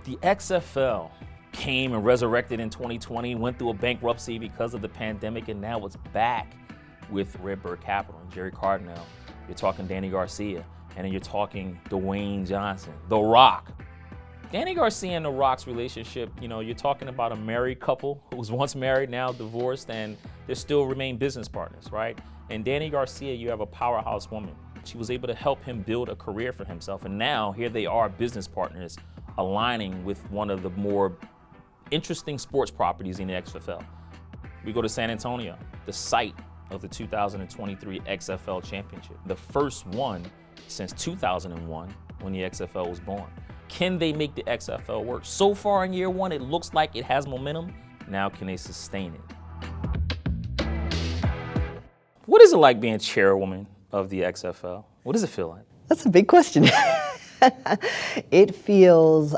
The XFL came and resurrected in 2020, went through a bankruptcy because of the pandemic, and now it's back with Rebirth Capital and Jerry Cardinal. You're talking Dany Garcia, and then you're talking Dwayne Johnson, The Rock. Dany Garcia and The Rock's relationship, you're talking about a married couple who was once married, now divorced, and they still remain business partners, right? And Dany Garcia, you have a powerhouse woman. She was able to help him build a career for himself, and now here they are, business partners, aligning with one of the more interesting sports properties in the XFL. We go to San Antonio, the site of the 2023 XFL Championship, the first one since 2001 when the XFL was born. Can they make the XFL work? So far in year one, it looks like it has momentum. Now, can they sustain it? What is it like being chairwoman of the XFL? What does it feel like? That's a big question. It feels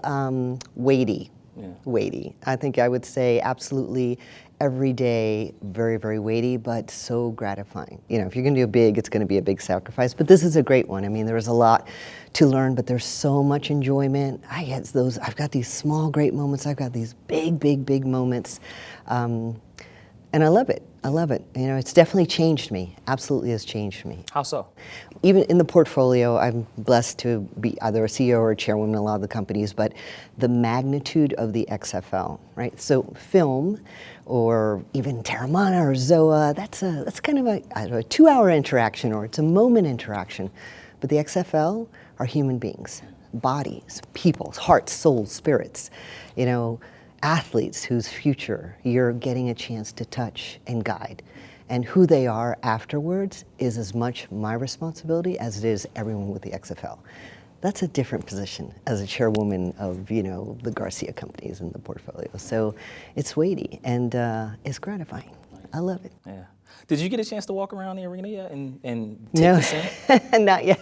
weighty. Yeah. Weighty. I think I would say absolutely every day, very, very weighty, but so gratifying. If you're going to do big, it's going to be a big sacrifice. But this is a great one. I mean, there was a lot to learn, but there's so much enjoyment. I've got these small, great moments. I've got these big, big, big moments. And I love it. I love it. It's definitely changed me. Absolutely has changed me. How so? Even in the portfolio, I'm blessed to be either a CEO or a chairwoman in a lot of the companies, but the magnitude of the XFL, right? So film, or even Terramana or Zoa, that's kind of a 2-hour interaction, or it's a moment interaction. But the XFL are human beings, bodies, people, hearts, souls, spirits, athletes whose future you're getting a chance to touch and guide. And who they are afterwards is as much my responsibility as it is everyone with the XFL. That's a different position as a chairwoman of, the Garcia companies in the portfolio. So it's weighty and it's gratifying. I love it. Yeah. Did you get a chance to walk around the arena yet and take No, this in? not yet.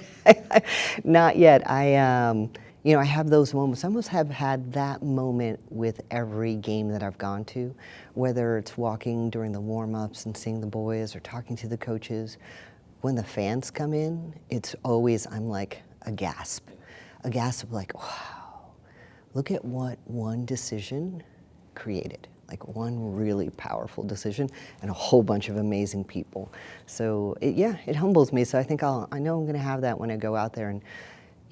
Not yet. I have those moments. I almost have had that moment with every game that I've gone to, whether it's walking during the warm-ups and seeing the boys or talking to the coaches. When the fans come in, it's always, I'm like, a gasp of like, wow, look at what one decision created. Like one really powerful decision and a whole bunch of amazing people. So it humbles me. So I think I know I'm going to have that when I go out there. And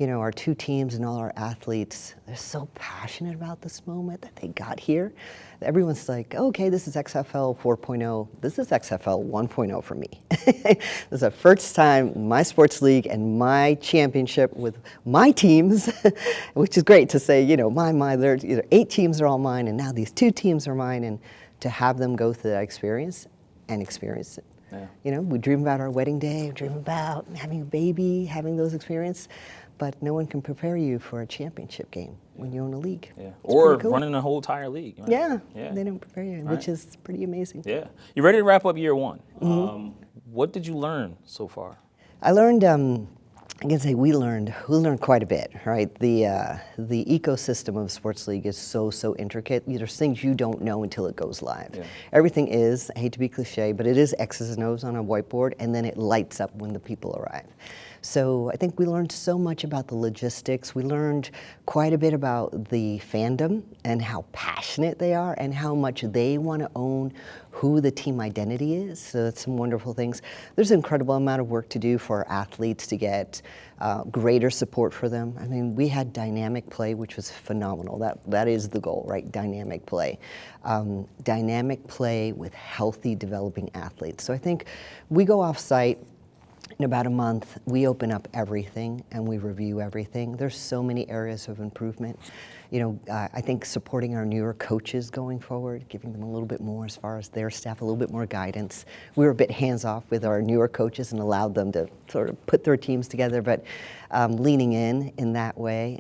our two teams and all our athletes, they're so passionate about this moment that they got here. Everyone's like, okay, this is XFL 4.0. This is XFL 1.0 for me. This is the first time my sports league and my championship with my teams, which is great to say, there's 8 teams are all mine, and now these 2 teams are mine, and to have them go through that experience and experience it. Yeah. We dream about our wedding day, we dream about having a baby, having those experiences. But no one can prepare you for a championship game when you own a league. Yeah. Or cool. Running a whole entire league. Right? Yeah, they don't prepare you, which is pretty amazing. Yeah. You ready to wrap up year one? Mm-hmm. What did you learn so far? I learned, I can say we learned quite a bit, right? The ecosystem of sports league is so intricate. There's things you don't know until it goes live. Yeah. Everything is, I hate to be cliche, but it is X's and O's on a whiteboard, and then it lights up when the people arrive. So I think we learned so much about the logistics. We learned quite a bit about the fandom and how passionate they are and how much they want to own who the team identity is. So that's some wonderful things. There's an incredible amount of work to do for our athletes to get greater support for them. I mean, we had dynamic play, which was phenomenal. That is the goal, right? Dynamic play. Dynamic play with healthy, developing athletes. So I think we go off-site. In about a month, we open up everything and we review everything. There's so many areas of improvement. I think supporting our newer coaches going forward, giving them a little bit more as far as their staff, a little bit more guidance. We were a bit hands-off with our newer coaches and allowed them to sort of put their teams together, but leaning in that way.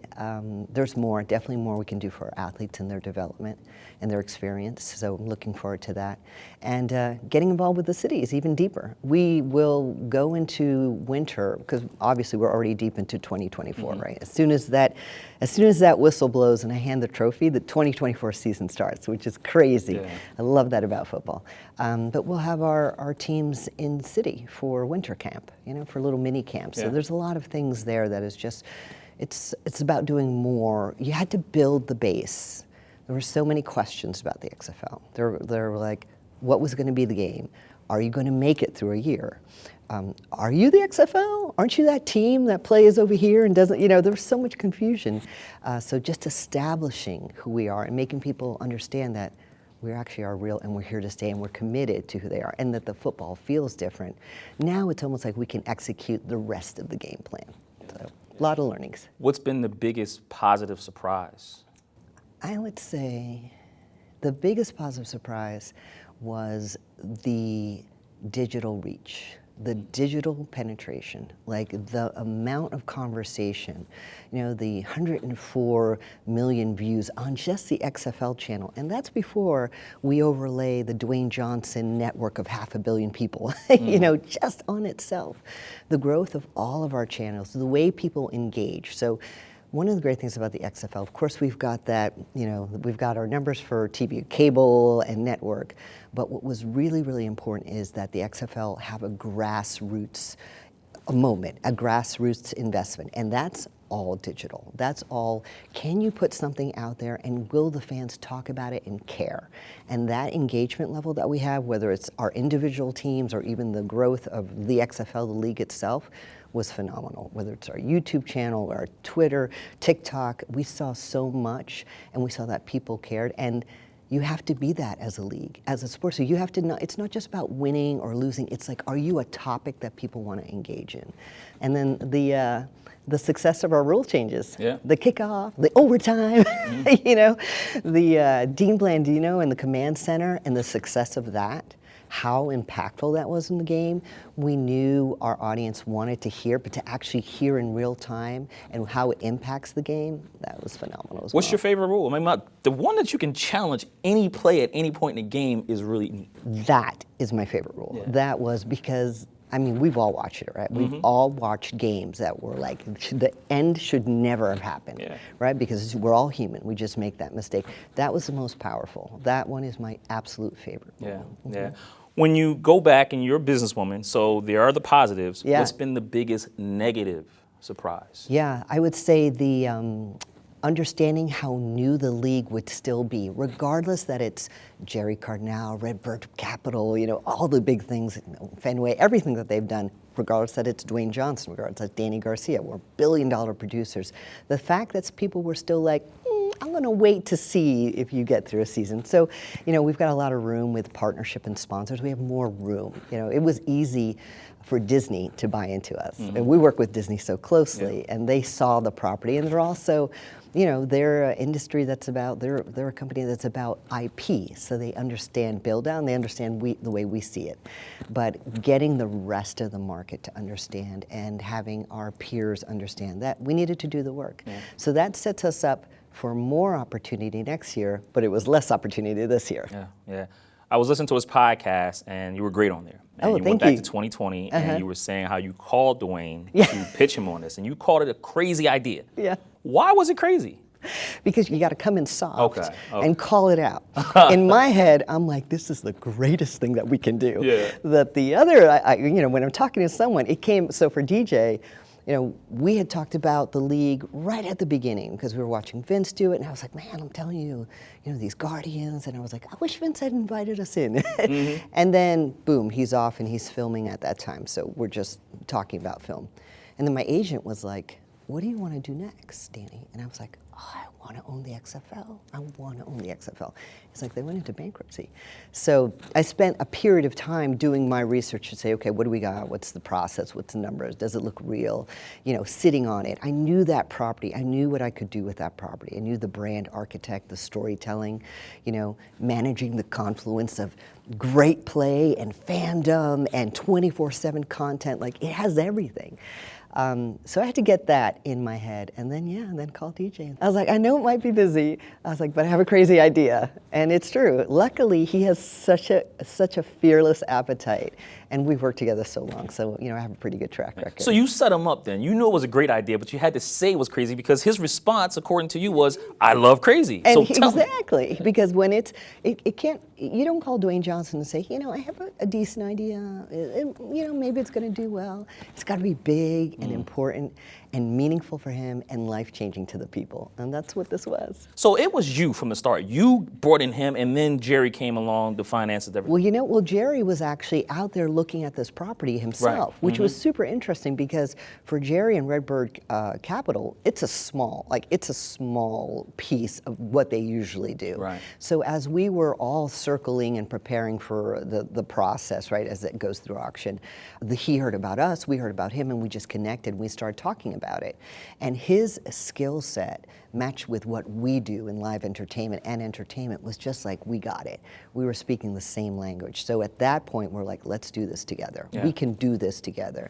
There's definitely more we can do for our athletes and their development and their experience, so I'm looking forward to that. And getting involved with the cities even deeper. We will go into winter, because obviously we're already deep into 2024, right? As soon as that whistle blows and I hand the trophy, the 2024 season starts, which is crazy. Yeah. I love that about football. But we'll have our teams in city for winter camp, for little mini camps. Yeah. So there's a lot of things there that is just it's about doing more. You had to build the base. There were so many questions about the XFL. There were like, what was going to be the game? Are you going to make it through a year? Are you the XFL? Aren't you that team that plays over here and doesn't, there was so much confusion. So just establishing who we are and making people understand that we actually are real and we're here to stay and we're committed to who they are and that the football feels different. Now it's almost like we can execute the rest of the game plan. So a lot of learnings. What's been the biggest positive surprise? I would say the biggest positive surprise was the digital reach, the digital penetration, like the amount of conversation, the 104 million views on just the XFL channel. And that's before we overlay the Dwayne Johnson network of 500 million people, just on itself. The growth of all of our channels, the way people engage. So one of the great things about the XFL, of course, we've got that, we've got our numbers for TV, cable, and network. But what was really, really important is that the XFL have a grassroots moment, a grassroots investment. And that's all digital. That's all, can you put something out there and will the fans talk about it and care? And that engagement level that we have, whether it's our individual teams or even the growth of the XFL, the league itself, was phenomenal. Whether it's our YouTube channel, or our Twitter, TikTok, we saw so much and we saw that people cared. And you have to be that as a league, as a sport. So you have to know, it's not just about winning or losing, it's like, are you a topic that people want to engage in? And then the success of our rule changes, the kickoff, the overtime, the Dean Blandino and the command center and the success of that, how impactful that was in the game. We knew our audience wanted to hear, but to actually hear in real time and how it impacts the game, that was phenomenal as well. What's your favorite rule? I mean, the one that you can challenge any play at any point in the game is really neat. That is my favorite rule. Yeah. That was because, we've all watched it, right? Mm-hmm. We've all watched games that were like, the end should never have happened, right? Because we're all human. We just make that mistake. That was the most powerful. That one is my absolute favorite rule. Yeah. When you go back and you're a businesswoman, so there are the positives, what's been the biggest negative surprise? Yeah, I would say the understanding how new the league would still be, regardless that it's Jerry Cardinal, rebirth capital, all the big things, Fenway, everything that they've done, regardless that it's Dwayne Johnson, regardless that Dany Garcia, we're billion-dollar producers. The fact that people were still like, I'm going to wait to see if you get through a season. So, we've got a lot of room with partnership and sponsors. We have more room. It was easy for Disney to buy into us. Mm-hmm. And we work with Disney so closely, and they saw the property. And they're also, they're an industry that's about, they're a company that's about IP. So they understand build out, and they understand the way we see it. But getting the rest of the market to understand and having our peers understand that, we needed to do the work. Yeah. So that sets us up for more opportunity next year, but it was less opportunity this year. Yeah. I was listening to his podcast, and you were great on there. And you went back to 2020, and you were saying how you called Dwayne to pitch him on this, and you called it a crazy idea. Yeah. Why was it crazy? Because you got to come in soft and call it out. In my head, I'm like, this is the greatest thing that we can do. Yeah. That the other, when I'm talking to someone, it came, so for DJ, we had talked about the league right at the beginning because we were watching Vince do it, and I was like, man, I'm telling you, these Guardians, and I was like, I wish Vince had invited us in. Mm-hmm. And then, boom, he's off and he's filming at that time, so we're just talking about film. And then my agent was like, what do you want to do next, Dany? And I was like, I want to own the XFL. I want to own the XFL. It's like they went into bankruptcy. So I spent a period of time doing my research to say, okay, what do we got? What's the process? What's the numbers? Does it look real? Sitting on it. I knew that property. I knew what I could do with that property. I knew the brand architect, the storytelling, managing the confluence of great play and fandom and 24/7 content. Like, it has everything. So I had to get that in my head, and then call DJ. I was like, I know it might be busy. I was like, but I have a crazy idea, and it's true. Luckily, he has such a fearless appetite, and we've worked together so long. So I have a pretty good track record. So you set him up then. You knew it was a great idea, but you had to say it was crazy because his response, according to you, was, "I love crazy." And so exactly, because when it can't, you don't call Dwayne Johnson and say, I have a decent idea. Maybe it's going to do well. It's got to be big and important and meaningful for him and life-changing to the people. And that's what this was. So it was you from the start. You brought in him, and then Jerry came along, the finances, everything. Well, Jerry was actually out there looking at this property himself, which was super interesting because for Jerry and Redbird Capital, it's a small piece of what they usually do. Right. So as we were all circling and preparing for the process, right, as it goes through auction, he heard about us, we heard about him, and we just connected. We started talking about it. And his skill set matched with what we do in live entertainment and entertainment was just like, we got it. We were speaking the same language. So at that point, we're like, let's do this together. Yeah. We can do this together.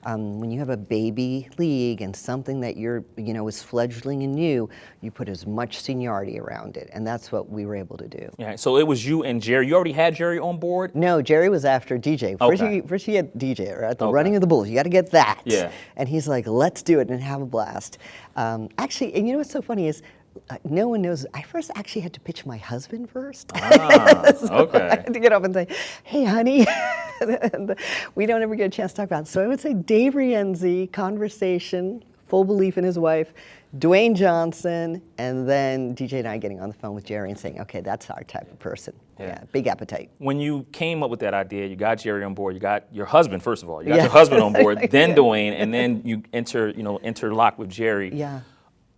When you have a baby league and something that is fledgling and new, you put as much seniority around it. And that's what we were able to do. Yeah. So it was you and Jerry. You already had Jerry on board? No, Jerry was after DJ. First he had DJ, right? The running of the bulls. You got to get that. Yeah. And he's like, let's do it and have a blast. Actually, and you know what's so funny is, no one knows. I first actually had to pitch my husband first. Okay. I had to get up and say, "Hey, honey," and we don't ever get a chance to talk about it. So I would say Dave Rienzi, conversation, full belief in his wife, Dwayne Johnson, and then DJ and I getting on the phone with Jerry and saying, "Okay, that's our type of person." Yeah, big appetite. When you came up with that idea, you got Jerry on board. You got your husband, first of all. You got your husband on board, then Dwayne, and then you interlock with Jerry. Yeah.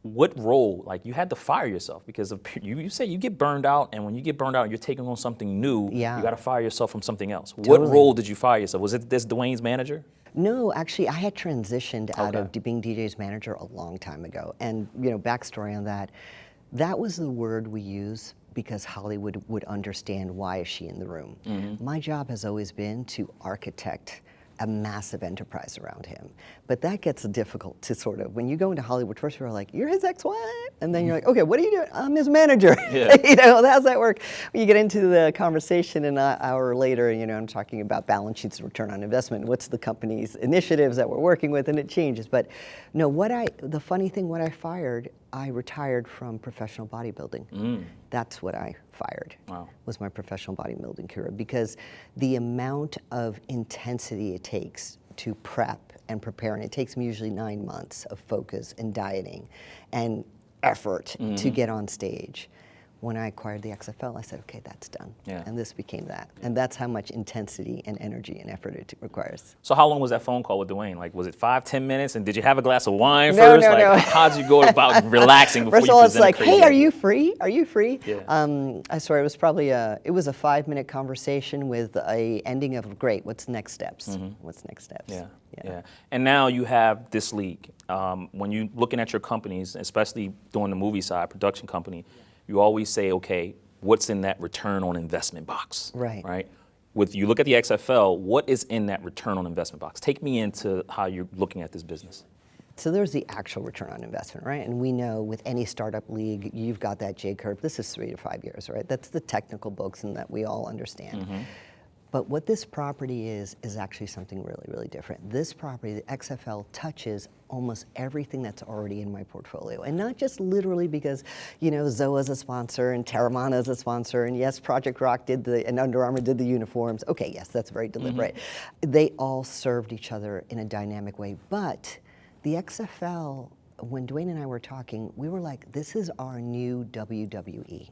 What role, you had to fire yourself because you say you get burned out, and when you get burned out, you're taking on something new. Yeah. You got to fire yourself from something else. Totally. What role did you fire yourself? Was it this Dwayne's manager? No, actually, I had transitioned out of being DJ's manager a long time ago. And, backstory on that, that was the word we use because Hollywood would understand why is she in the room. Mm-hmm. My job has always been to architect a massive enterprise around him. But that gets difficult to sort of, when you go into Hollywood, first you're like, you're his ex-wife? And then you're like, okay, what are you doing? I'm his manager. Yeah. How's that work? When you get into the conversation an hour later, I'm talking about balance sheets and return on investment. What's the company's initiatives that we're working with? And it changes. But no, the funny thing, what I retired from professional bodybuilding. That's what I fired. Wow. Was my professional bodybuilding career, because the amount of intensity it takes to prep and prepare, and it takes me usually 9 months of focus and dieting and effort to get on stage. When I acquired the XFL, I said, okay, that's done. Yeah. And this became that. And that's how much intensity and energy and effort it requires. So how long was that phone call with Dwayne? Was it 5-10 minutes? And did you have a glass of wine first? No. How'd you go about relaxing before First you of all, it's like, crazy hey, are you free? Are you free? Yeah. I swear, it was probably a 5-minute conversation with a ending of, great, what's next steps? Mm-hmm. What's next steps? Yeah. And now you have this league. When you're looking at your companies, especially doing the movie side, production company, you always say, okay, what's in that return on investment box? Right. With you look at the XFL, what is in that return on investment box? Take me into how you're looking at this business. So there's the actual return on investment, right? And we know with any startup league, you've got that J curve. This is 3 to 5 years, right? That's the technical books and that we all understand. Mm-hmm. But what this property is actually something really, really different. This property, the XFL, touches almost everything that's already in my portfolio. And not just literally because, Zoa's a sponsor and Terramana is a sponsor, and yes, Project Rock and Under Armour did the uniforms. Okay, yes, that's very deliberate. Mm-hmm. They all served each other in a dynamic way. But the XFL, when Dwayne and I were talking, we were like, this is our new WWE.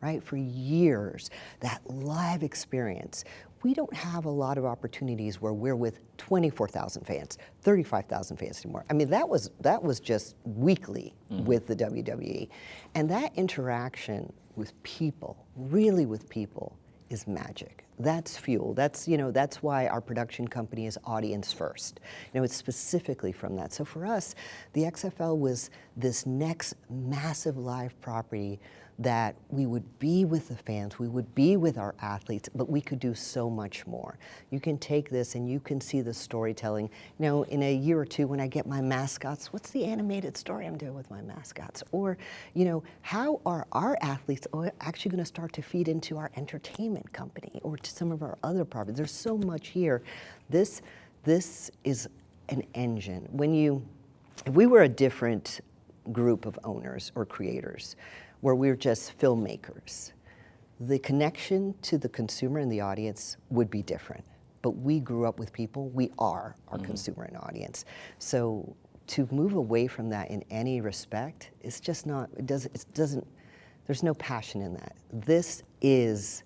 Right? For years, that live experience. We don't have a lot of opportunities where we're with 24,000 fans, 35,000 fans anymore. I mean, that was just weekly with the WWE. And that interaction with people, really with people, is magic. That's fuel. That's why our production company is audience first. It's specifically from that. So for us, the XFL was this next massive live property that we would be with the fans, we would be with our athletes, but we could do so much more. You can take this and you can see the storytelling. In a year or two when I get my mascots, what's the animated story I'm doing with my mascots? Or, how are our athletes actually going to start to feed into our entertainment company or to some of our other properties? There's so much here. This is an engine. If we were a different group of owners or creators, where we're just filmmakers, the connection to the consumer and the audience would be different. But we grew up with people. We are our consumer and audience. So to move away from that in any respect, it's just not, it doesn't, there's no passion in that. This is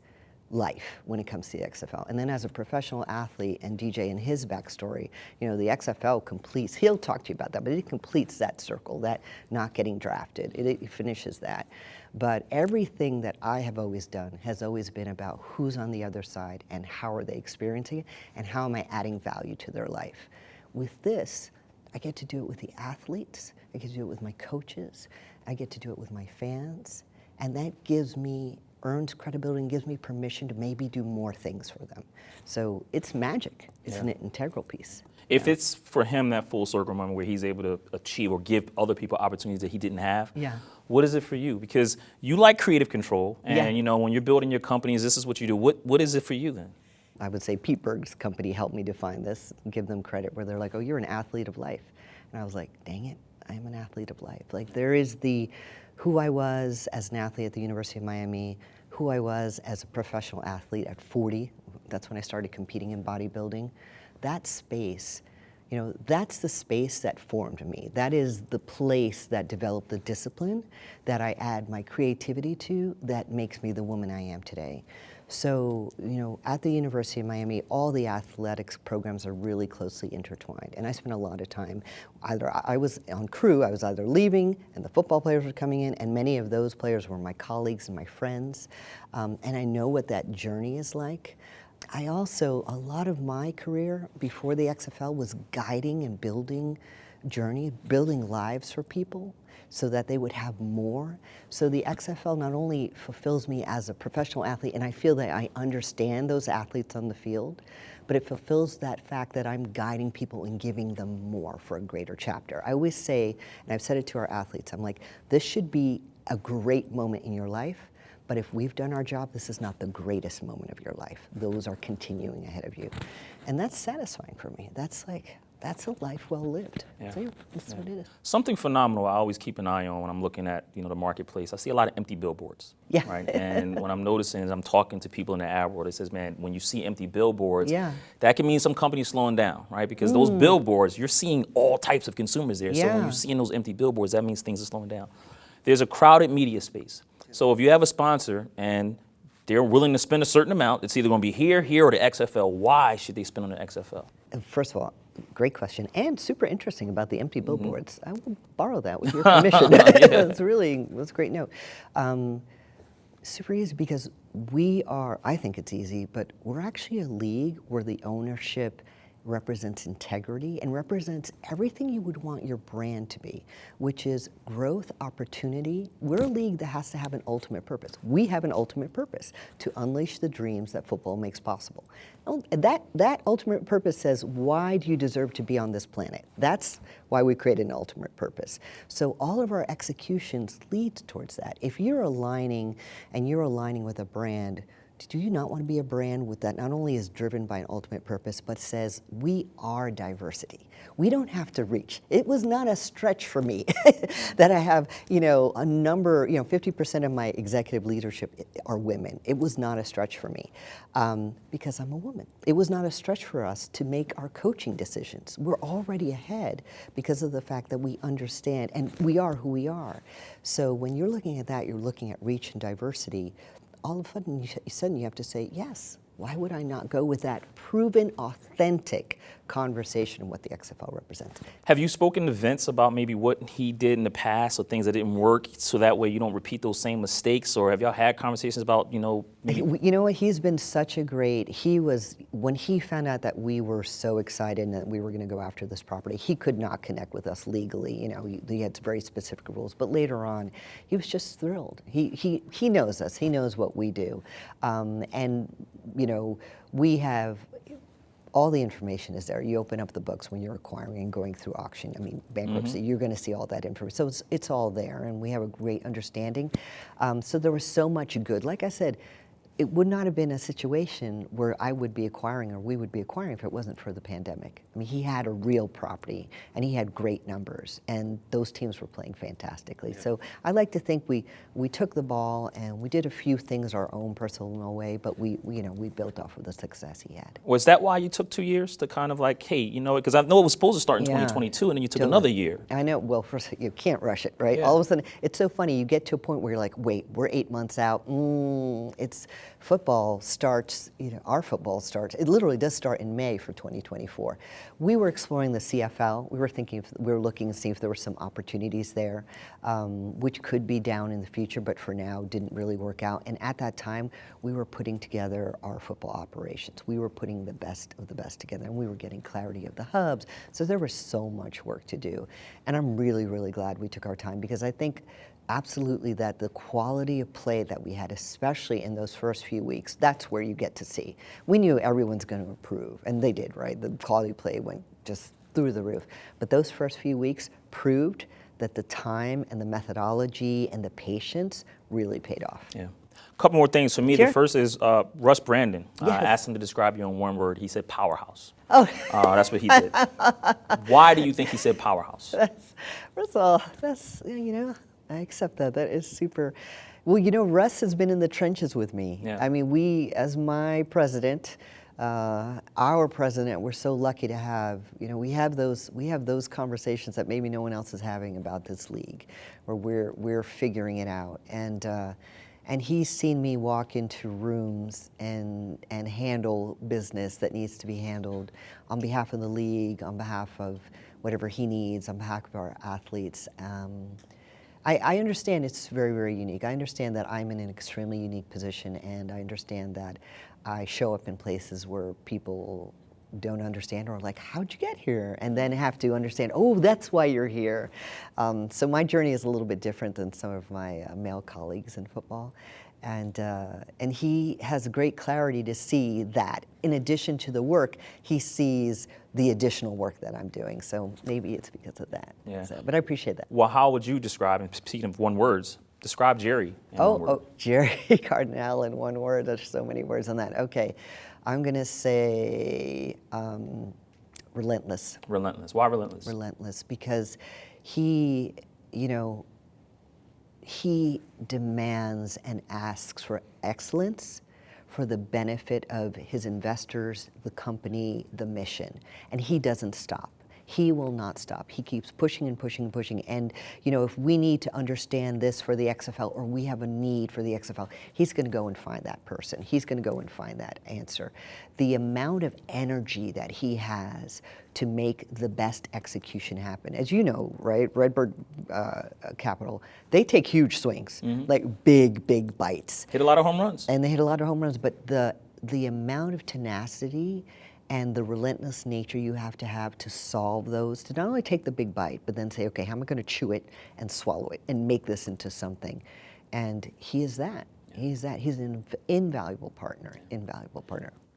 life when it comes to the XFL. And then as a professional athlete, and DJ and his backstory, the XFL completes, he'll talk to you about that, but it completes that circle, that not getting drafted. It finishes that. But everything that I have always done has always been about who's on the other side and how are they experiencing it and how am I adding value to their life. With this, I get to do it with the athletes, I get to do it with my coaches, I get to do it with my fans, and that gives me earns credibility and gives me permission to maybe do more things for them. So it's magic. It's an integral piece. If it's for him that full circle moment where he's able to achieve or give other people opportunities that he didn't have, what is it for you? Because you like creative control, and when you're building your companies, this is what you do. What is it for you then? I would say Pete Berg's company helped me define this, give them credit where they're like, oh, you're an athlete of life. And I was like, dang it, I am an athlete of life. Like there is who I was as an athlete at the University of Miami, who I was as a professional athlete at 40. That's when I started competing in bodybuilding. That space, that's the space that formed me. That is the place that developed the discipline that I add my creativity to that makes me the woman I am today. So, at the University of Miami, all the athletics programs are really closely intertwined. And I spent a lot of time, I was on crew, I was either leaving and the football players were coming in, and many of those players were my colleagues and my friends. And I know what that journey is like. I also, a lot of my career before the XFL was guiding and building lives for people so that they would have more. So the XFL not only fulfills me as a professional athlete, and I feel that I understand those athletes on the field, but it fulfills that fact that I'm guiding people and giving them more for a greater chapter. I always say, and I've said it to our athletes, I'm like, this should be a great moment in your life, but if we've done our job, this is not the greatest moment of your life. Those are continuing ahead of you. And that's satisfying for me. That's a life well lived. So that's what it is. Something phenomenal I always keep an eye on when I'm looking at the marketplace. I see a lot of empty billboards. Right. And what I'm noticing is I'm talking to people in the ad world. It says, man, when you see empty billboards, that can mean some companies slowing down, right? Because those billboards, you're seeing all types of consumers there. So when you're seeing those empty billboards, that means things are slowing down. There's a crowded media space. So if you have a sponsor and they're willing to spend a certain amount, it's either going to be here, or the XFL. Why should they spend on the XFL? First of all, great question, and super interesting about the empty billboards. I will borrow that with your permission. That's a great note. Super easy because I think it's easy, but we're actually a league where the ownership represents integrity and represents everything you would want your brand to be, which is growth, opportunity. We're a league that has to have an ultimate purpose. We have an ultimate purpose to unleash the dreams that football makes possible. That ultimate purpose says, why do you deserve to be on this planet? That's why we created an ultimate purpose. So all of our executions lead towards that. If you're aligning with a brand, do you not want to be a brand that not only is driven by an ultimate purpose, but says we are diversity? We don't have to reach. It was not a stretch for me that I have, a number, 50% of my executive leadership are women. It was not a stretch for me because I'm a woman. It was not a stretch for us to make our coaching decisions. We're already ahead because of the fact that we understand and we are who we are. So when you're looking at that, you're looking at reach and diversity. All of a sudden you have to say, yes, why would I not go with that proven, authentic conversation of what the XFL represents? Have you spoken to Vince about maybe what he did in the past or things that didn't work so that way you don't repeat those same mistakes? Or have y'all had conversations about, maybe? You know what, he's been such a great, when he found out that we were so excited and that we were going to go after this property, he could not connect with us legally. He had very specific rules. But later on, he was just thrilled. He knows us. He knows what we do. We have all the information is there. You open up the books when you're acquiring and going through auction. Bankruptcy, you're going to see all that information. So it's all there, and we have a great understanding. So there was so much good. Like I said, it would not have been a situation where I would be acquiring or we would be acquiring if it wasn't for the pandemic. I mean, he had a real property and he had great numbers and those teams were playing fantastically. So I like to think we took the ball and we did a few things our own personal way, but we built off of the success he had. Was that why you took 2 years to kind of like, hey, because I know it was supposed to start in 2022 and then you took another year. I know. Well, first, you can't rush it, right? Yeah. All of a sudden, it's so funny. You get to a point where you're like, wait, we're 8 months out. It's football starts, our football starts. It literally does start in May for 2024. We were exploring the CFL. We were looking to see if there were some opportunities there, which could be down in the future, but for now didn't really work out. And at that time, we were putting together our football operations. We were putting the best of the best together, and we were getting clarity of the hubs. So there was so much work to do. And I'm really, really glad we took our time, because I think absolutely that the quality of play that we had, especially in those first few weeks, that's where you get to see. We knew everyone's going to improve, and they did, right? The quality of play went just through the roof. But those first few weeks proved that the time and the methodology and the patience really paid off. Yeah. A couple more things for me. Sure. The first is Russ Brandon. Yes. I asked him to describe you in one word. He said powerhouse. Oh. That's what he did. Why do you think he said powerhouse? First of all, that's, I accept that. That is super. Well, Russ has been in the trenches with me. Yeah. I mean, we, as my president, our president, we're so lucky to have, we have those conversations that maybe no one else is having about this league, where we're figuring it out. And he's seen me walk into rooms and handle business that needs to be handled on behalf of the league, on behalf of whatever he needs, on behalf of our athletes. I understand it's very, very unique. I understand that I'm in an extremely unique position, and I understand that I show up in places where people don't understand or are like, how'd you get here? And then have to understand, oh, that's why you're here. So my journey is a little bit different than some of my male colleagues in football. And he has great clarity to see that in addition to the work, he sees the additional work that I'm doing. So maybe it's because of that. Yeah. But I appreciate that. Well, how would you describe, and speaking of one words, describe Jerry in one word? Jerry Cardinal in one word. There's so many words on that. Okay. I'm going to say relentless. Relentless. Why relentless? Relentless, because he demands and asks for excellence for the benefit of his investors, the company, the mission. And he doesn't stop. He will not stop. He keeps pushing and pushing and pushing. And, if we need to understand this for the XFL, or we have a need for the XFL, he's going to go and find that person. He's going to go and find that answer. The amount of energy that he has to make the best execution happen. As you know, right, Redbird Capital, they take huge swings, like big, big bites. Hit a lot of home runs. And they hit a lot of home runs, but the amount of tenacity and the relentless nature you have to solve those, to not only take the big bite, but then say, okay, how am I going to chew it and swallow it and make this into something? And he is that. He's that. He's an invaluable partner.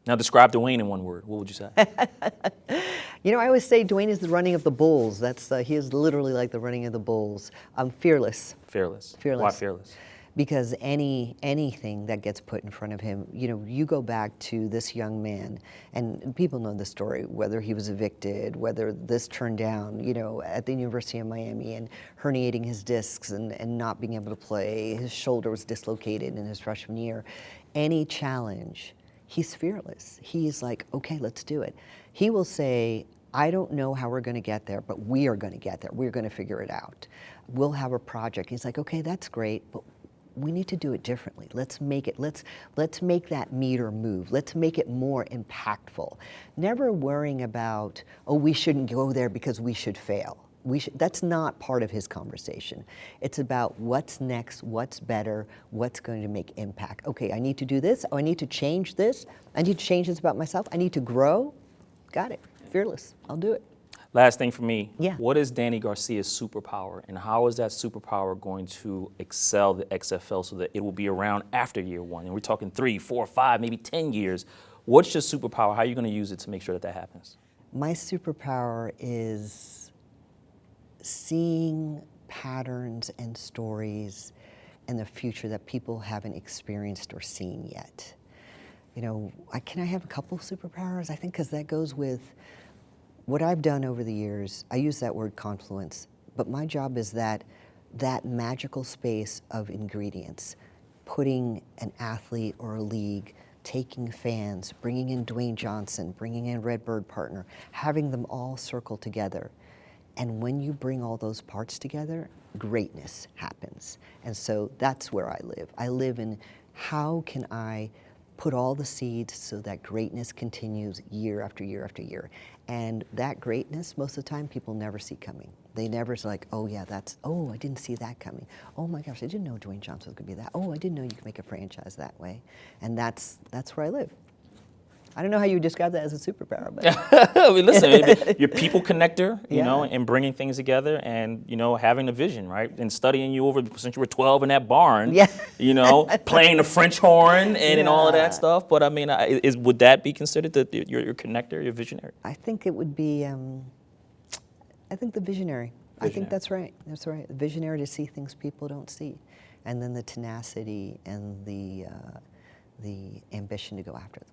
Now describe Dwayne in one word. What would you say? I always say Dwayne is the running of the bulls. He is literally like the running of the bulls. Fearless. Fearless. Fearless. Why fearless? Because anything that gets put in front of him, you go back to this young man, and people know the story, whether he was evicted, whether this turned down, at the University of Miami, and herniating his discs and not being able to play. His shoulder was dislocated in his freshman year. Any challenge, he's fearless. He's like, okay, let's do it. He will say, I don't know how we're going to get there, but we are going to get there. We're going to figure it out. We'll have a project. He's like, okay, that's great, but we need to do it differently. Let's make that meter move. Let's make it more impactful. Never worrying about, we shouldn't go there because we should fail. That's not part of his conversation. It's about what's next, what's better, what's going to make impact. Okay, I need to do this. I need to change this. I need to change this about myself. I need to grow. Got it. Fearless. I'll do it. Last thing for me. Yeah. What is Dany Garcia's superpower, and how is that superpower going to excel the XFL so that it will be around after year one? And we're talking 3, 4, 5, maybe 10 years. What's your superpower? How are you going to use it to make sure that happens? My superpower is seeing patterns and stories and the future that people haven't experienced or seen yet. You know, can I have a couple superpowers? I think because that goes with what I've done over the years. I use that word confluence, but my job is that magical space of ingredients, putting an athlete or a league, taking fans, bringing in Dwayne Johnson, bringing in Redbird partner, having them all circle together. And when you bring all those parts together, greatness happens. And so that's where I live. I live in how can I put all the seeds so that greatness continues year after year after year. And that greatness, most of the time, people never see coming. They never say like, oh yeah, I didn't see that coming. Oh my gosh, I didn't know Dwayne Johnson was gonna be that. Oh, I didn't know you could make a franchise that way. And that's where I live. I don't know how you describe that as a superpower, but I mean, listen, you're people connector, you know, and bringing things together, and you know, having a vision, right? And studying you over since you were 12 in that barn, you know, playing the French horn and all of that stuff. But I mean, would that be considered your connector, your visionary? I think it would be. I think the visionary. I think that's right. That's right. The visionary to see things people don't see, and then the tenacity and the ambition to go after them.